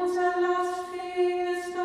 Unser Lastvieh ist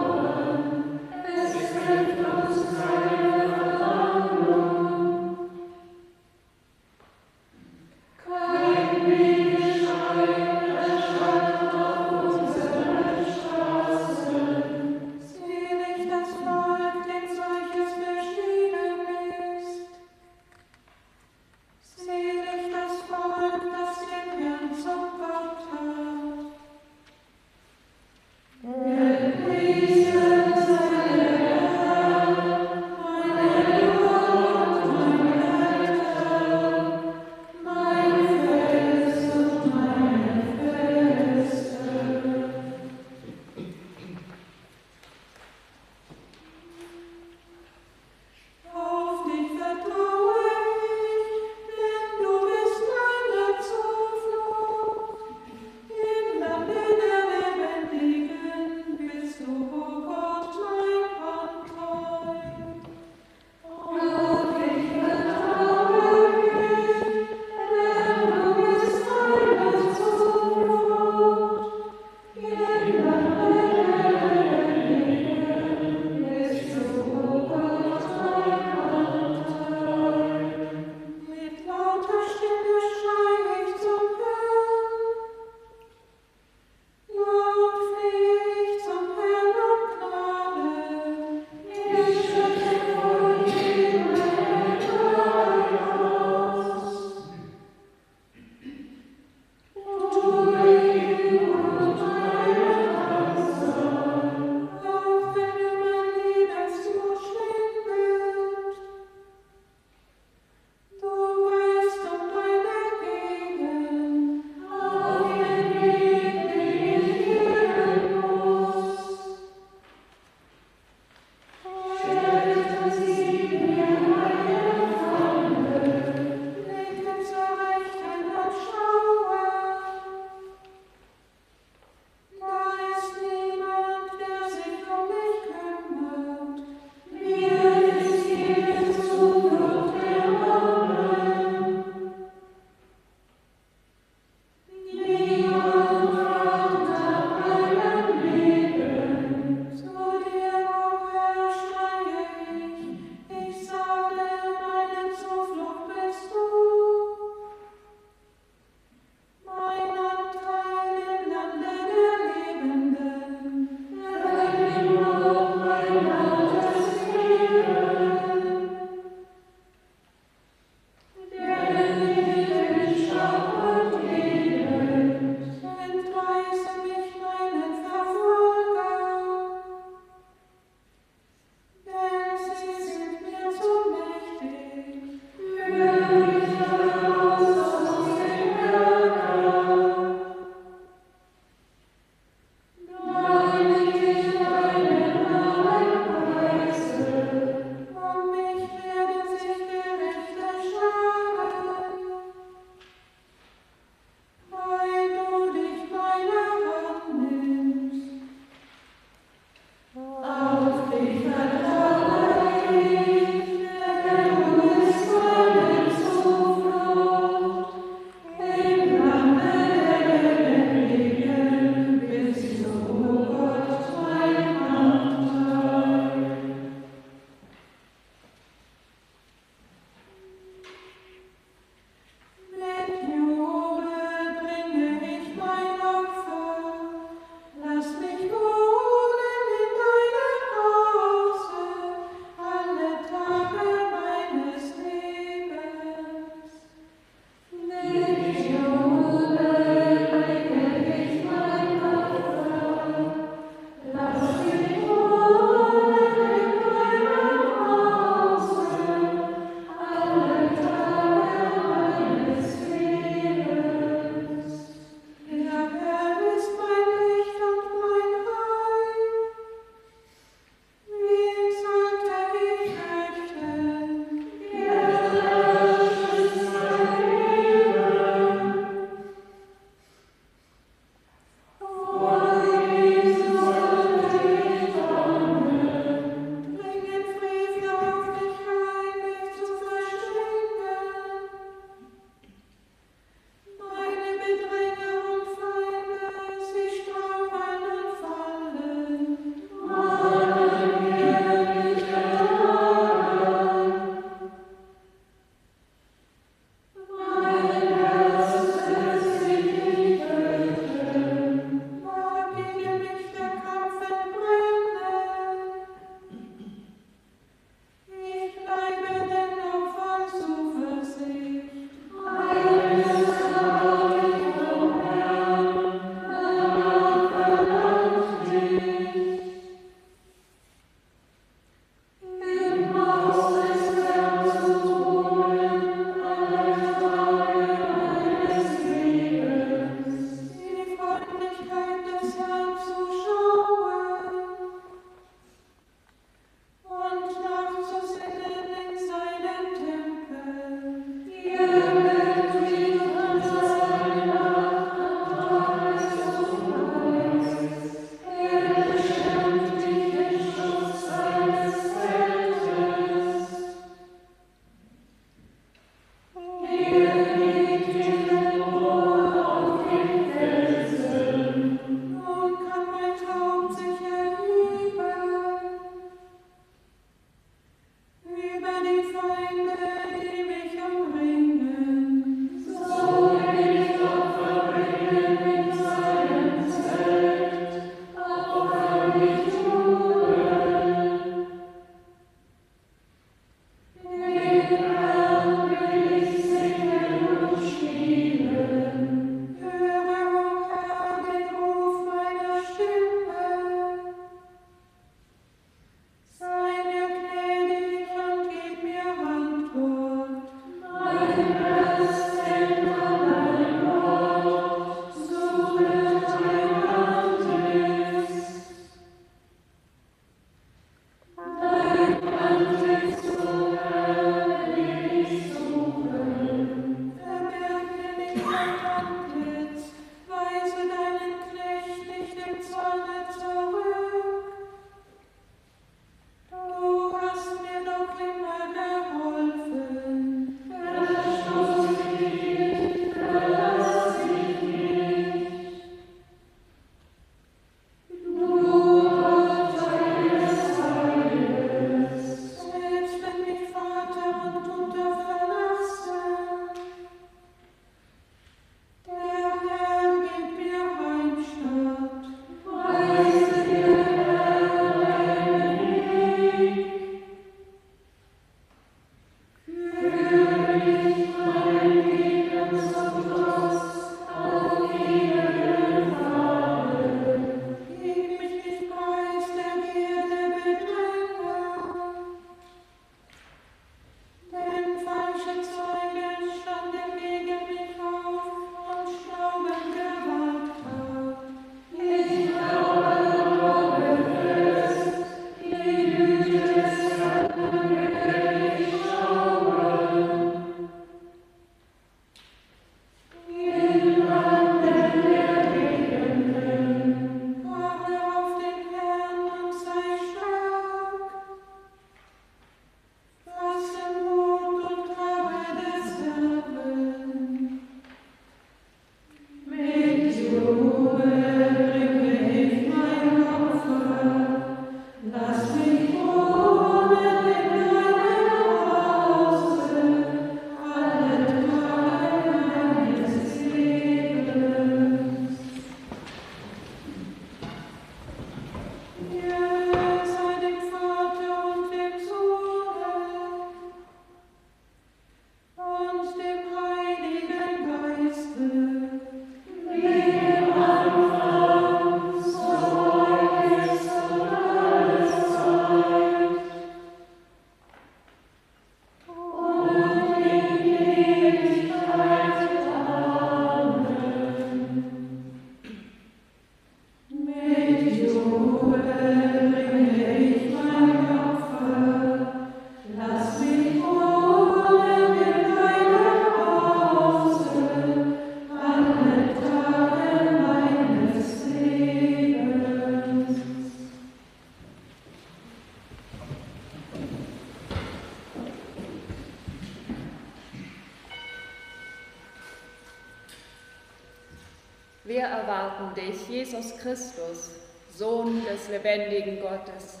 Wir erwarten dich, Jesus Christus, Sohn des lebendigen Gottes,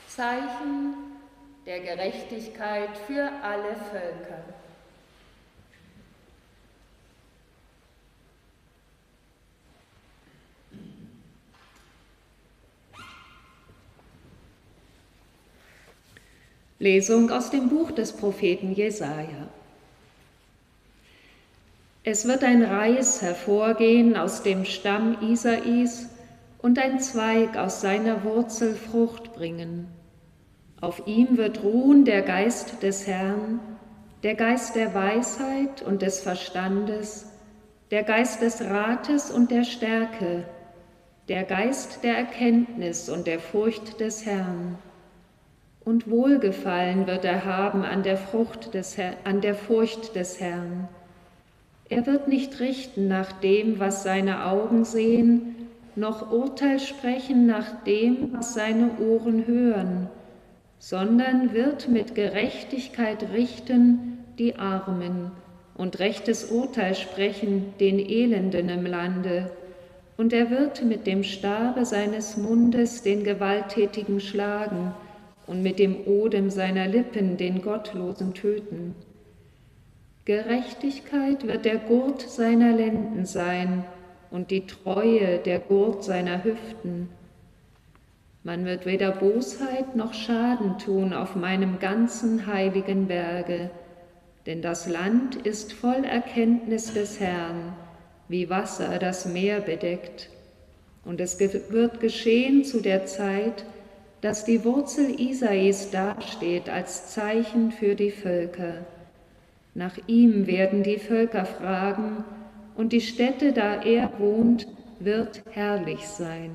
Zeichen der Gerechtigkeit für alle Völker. Lesung aus dem Buch des Propheten Jesaja. Es wird ein Reis hervorgehen aus dem Stamm Isais und ein Zweig aus seiner Wurzel Frucht bringen. Auf ihm wird ruhen der Geist des Herrn, der Geist der Weisheit und des Verstandes, der Geist des Rates und der Stärke, der Geist der Erkenntnis und der Furcht des Herrn. Und Wohlgefallen wird er haben an der Furcht des Herrn. Er wird nicht richten nach dem, was seine Augen sehen, noch Urteil sprechen nach dem, was seine Ohren hören, sondern wird mit Gerechtigkeit richten die Armen und rechtes Urteil sprechen den Elenden im Lande. Und er wird mit dem Stabe seines Mundes den Gewalttätigen schlagen und mit dem Odem seiner Lippen den Gottlosen töten. Gerechtigkeit wird der Gurt seiner Lenden sein und die Treue der Gurt seiner Hüften. Man wird weder Bosheit noch Schaden tun auf meinem ganzen heiligen Berge, denn das Land ist voll Erkenntnis des Herrn, wie Wasser das Meer bedeckt. Und es wird geschehen zu der Zeit, dass die Wurzel Isais dasteht als Zeichen für die Völker. Nach ihm werden die Völker fragen, und die Stätte, da er wohnt, wird herrlich sein.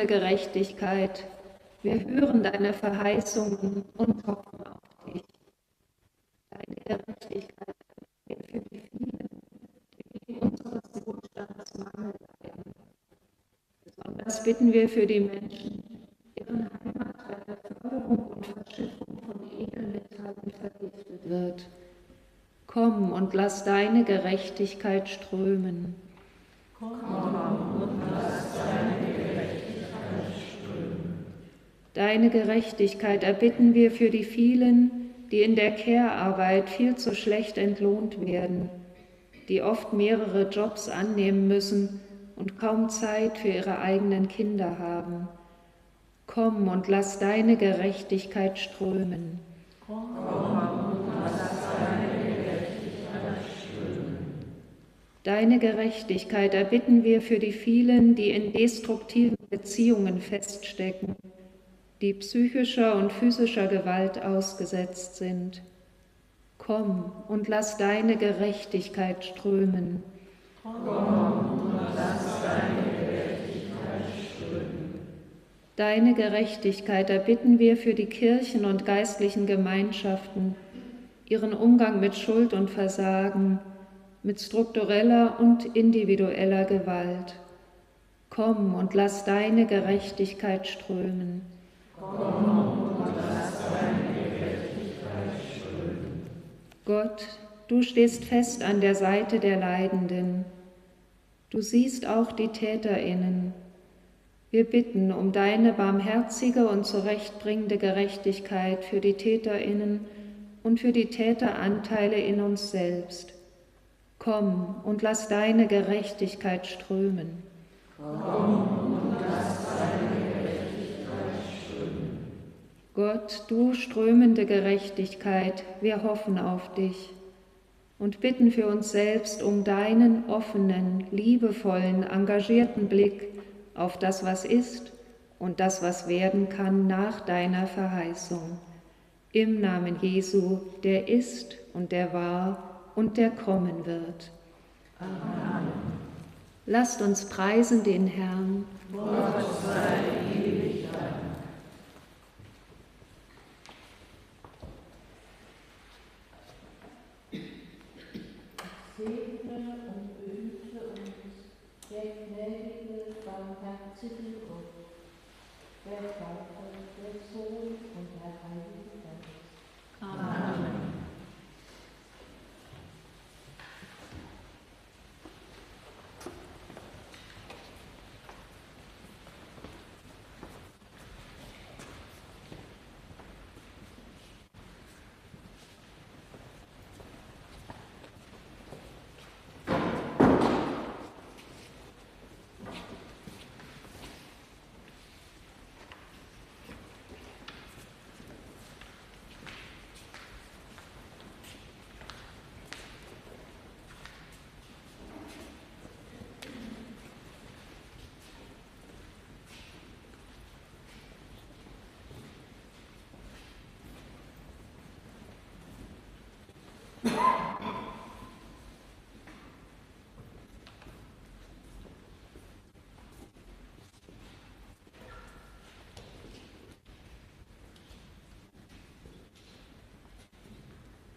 strömende Gerechtigkeit. Wir hören deine Verheißungen und hoffen auf dich. Deine Gerechtigkeit wird für die vielen, die unseres Wohlstands Mangel leiden. Besonders bitten wir für die Menschen, deren Heimat bei der Förderung und Verschiffung von Edelmetallen vergiftet wird. Komm und lass deine Gerechtigkeit strömen. Komm und lass deine Gerechtigkeit strömen. Deine Gerechtigkeit erbitten wir für die vielen, die in der Care-Arbeit viel zu schlecht entlohnt werden, die oft mehrere Jobs annehmen müssen und kaum Zeit für ihre eigenen Kinder haben. Komm und lass deine Gerechtigkeit strömen. Komm und lass deine Gerechtigkeit strömen. Deine Gerechtigkeit erbitten wir für die vielen, die in destruktiven Beziehungen feststecken, die psychischer und physischer Gewalt ausgesetzt sind. Komm und lass deine Gerechtigkeit strömen. Komm und lass deine Gerechtigkeit strömen. Deine Gerechtigkeit erbitten wir für die Kirchen und geistlichen Gemeinschaften, ihren Umgang mit Schuld und Versagen, mit struktureller und individueller Gewalt. Komm und lass deine Gerechtigkeit strömen. Komm und lass deine Gerechtigkeit strömen. Gott, du stehst fest an der Seite der Leidenden. Du siehst auch die TäterInnen. Wir bitten um deine barmherzige und zurechtbringende Gerechtigkeit für die TäterInnen und für die Täteranteile in uns selbst. Komm und lass deine Gerechtigkeit strömen. Komm und lass deine Gerechtigkeit strömen. Gott, du strömende Gerechtigkeit, wir hoffen auf dich und bitten für uns selbst um deinen offenen, liebevollen, engagierten Blick auf das, was ist und das, was werden kann nach deiner Verheißung. Im Namen Jesu, der ist und der war und der kommen wird. Amen. Lasst uns preisen den Herrn. Gott sei ewig Dank. Segne und behüte uns der gnädige, barmherzige Gott, der Vater, der Sohn